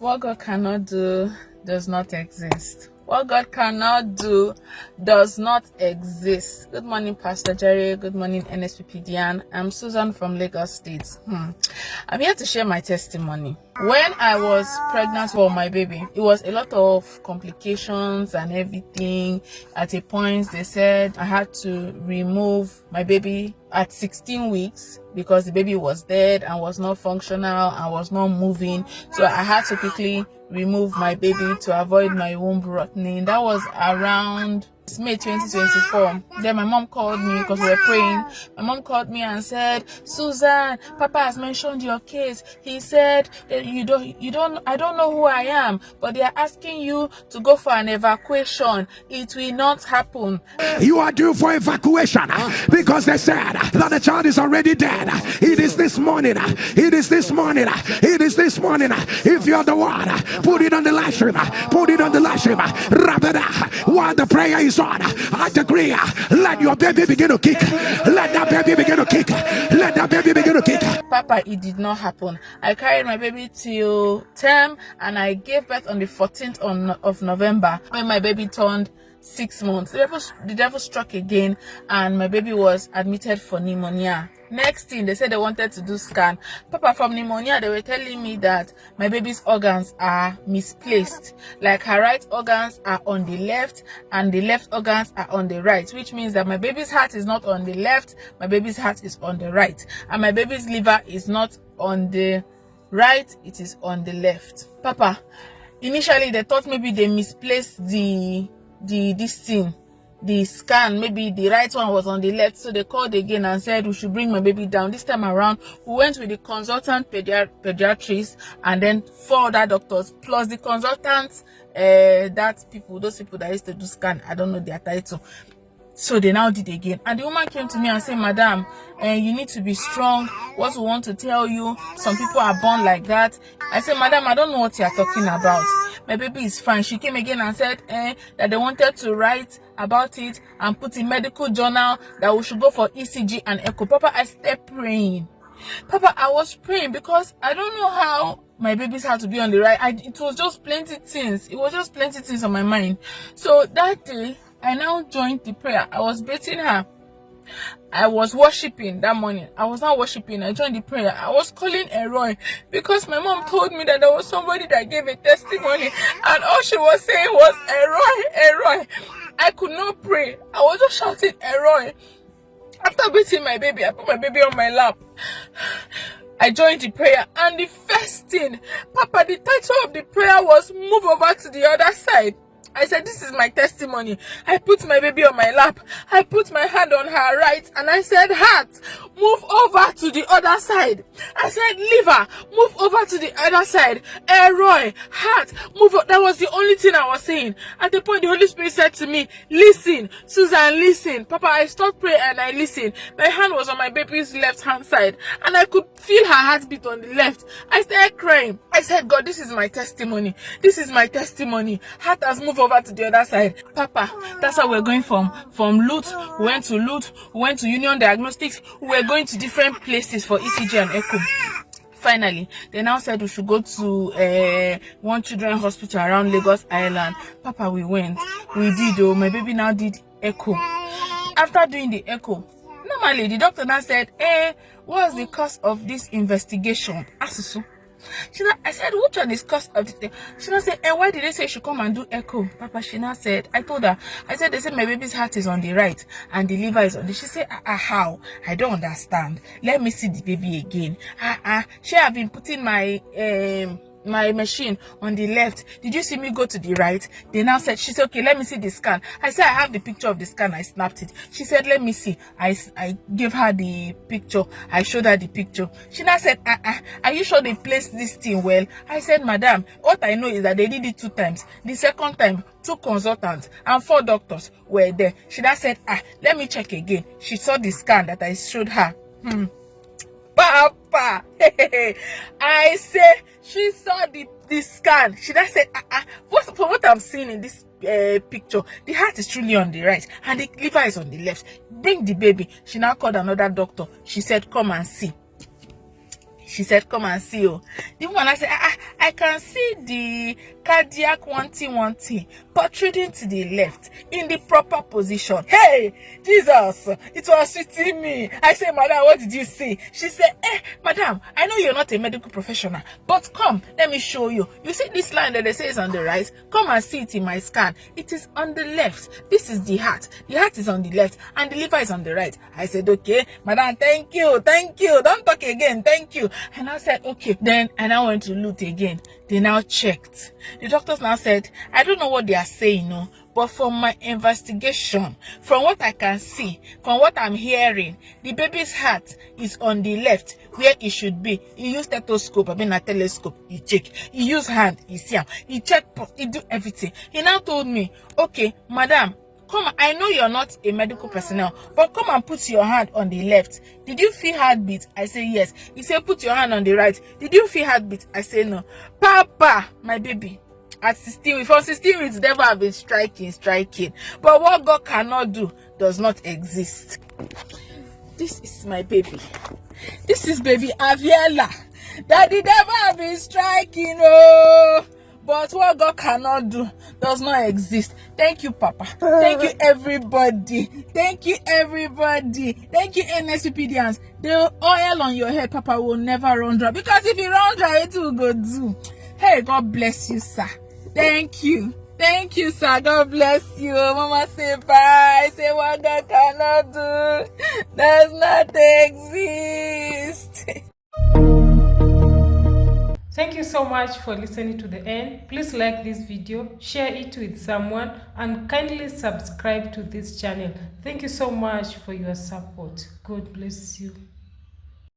What God cannot do does not exist. What God cannot do does not exist. Good morning, Pastor Jerry. Good morning, Nsppd. I'm Susan from Lagos State. I'm here to share my testimony. When I was pregnant for my baby, it was a lot of complications and everything. At a point, they said I had to remove my baby at 16 weeks because the baby was dead and was not functional and was not moving. So I had to quickly remove my baby to avoid my womb rotting. That was around May 2024. Then my mom called me because we were praying. My mom called me and said, Susan, Papa has mentioned your case. He said I don't know who I am, but they are asking you to go for an evacuation. It will not happen. You are due for evacuation because they said that the child is already dead. It is this morning. It is this morning. It is this morning. If you're the one, put it on the live stream. Put it on the live stream. While the prayer is on, I decree, let your baby begin to kick. Let that baby begin to kick. Let that baby begin to kick. Papa, it did not happen. I carried my baby till term and I gave birth on the 14th of November when my baby turned 6 months. The devil struck again and my baby was admitted for pneumonia. Next thing, they said they wanted to do scan. Papa, from pneumonia, they were telling me that my baby's organs are misplaced. Like her right organs are on the left and the left organs are on the right, which means that my baby's heart is not on the left, my baby's heart is on the right. And my baby's liver is not on the right, it is on the left. Papa, initially they thought maybe they misplaced the scan, maybe the right one was on the left, so they called again and said we should bring my baby down. This time around we went with the consultant pediatrist and then 4 other doctors plus the consultants, those people that used to do scan, I don't know their title. So they now did again, and the woman came to me and said, Madam, you need to be strong. What we want to tell you, some people are born like that. I said, Madam, I don't know what you are talking about. My baby is fine. She came again and said that they wanted to write about it and put in medical journal that we should go for ECG and echo. Papa, I started praying. Papa, I was praying because I don't know how my baby's had to be on the right. It was just plenty things. It was just plenty things on my mind. So that day, I now joined the prayer. I was bathing her. I was worshiping that morning. I was not worshiping. I joined the prayer. I was calling Eroy because my mom told me that there was somebody that gave a testimony and all she was saying was Eroy. I could not pray. I was just shouting Eroy. After bathing my baby, I put my baby on my lap. I joined the prayer and the first thing, Papa, the title of the prayer was move over to the other side. I said, this is my testimony. I put my baby on my lap. I put my hand on her right and I said, heart, move over to the other side. I said, liver, move over to the other side. Roy, heart, move over. That was the only thing I was saying. At the point, the Holy Spirit said to me, listen, Susan, listen. Papa, I stopped praying and I listened. My hand was on my baby's left hand side and I could feel her heartbeat on the left. I started crying. I said, God, this is my testimony. This is my testimony. Heart has moved over to the other side. Papa, that's how we're going from Lut. We went to Lut. We went to Union Diagnostics. We were going to different places for ECG and echo. Finally, they now said we should go to one children's hospital around Lagos Island. Papa, we went. We did. Oh, my baby now did echo. After doing the echo, normally the doctor now said, what's the cause of this investigation? Asusu. I said, which one is cost of the? She now said, why did they say she come and do echo? Papa, she now said, I told her, I said, they said my baby's heart is on the right and the liver is on the. She said, how? I don't understand. Let me see the baby again. She have been putting my machine on the left. Did you see me go to the right? They now said, she said, okay, let me see the scan. I said, I have the picture of the scan. I snapped it. She said, let me see. I gave her the picture. I showed her the picture. She now said, are you sure they placed this thing well? I said, Madam, what I know is that they did it 2 times. The second time, 2 consultants and 4 doctors were there. She now said, let me check again. She saw the scan that I showed her. Papa, I say she saw the scan. She just said, from what I'm seeing in this picture, the heart is truly on the right and the liver is on the left. Bring the baby. She now called another doctor. She said, come and see. She said, come and see you. The woman, I said, I can see the cardiac wanting, protruding to the left in the proper position. Hey, Jesus, it was sweeting me. I said, madam, what did you see? She said, madam, I know you're not a medical professional, but come, let me show you. You see this line that they say is on the right? Come and see it in my scan. It is on the left. This is the heart. The heart is on the left and the liver is on the right. I said, okay, madam, thank you. Don't talk again. Thank you. And I said, okay. Then I now went to look again. They now checked. The doctors now said, I don't know what they are saying, no, but from my investigation, from what I can see, from what I'm hearing, the baby's heart is on the left where it should be. He used stethoscope, a telescope, he check. He used hand, he see him. He check, he do everything. He now told me, okay, madam, come, I know you're not a medical personnel, but come and put your hand on the left. Did you feel heartbeat? I say yes. He said, put your hand on the right. Did you feel heartbeat? I say no. Papa, my baby, at 16 weeks, for 16 weeks, the devil have been striking. But what God cannot do does not exist. This is my baby. This is baby Aviela. That the devil have been striking, oh. But what God cannot do does not exist. Thank you, Papa. Thank you, everybody. Thank you, everybody. Thank you, Nsppdians. The oil on your head, Papa, will never run dry. Because if it run dry, it will go do. Hey, God bless you, sir. Thank you. Thank you, sir. God bless you. Mama, say bye. Say what God cannot do does not exist. Thank you so much for listening to the end. Please like this video, share it with someone, and kindly subscribe to this channel. Thank you so much for your support. God bless you.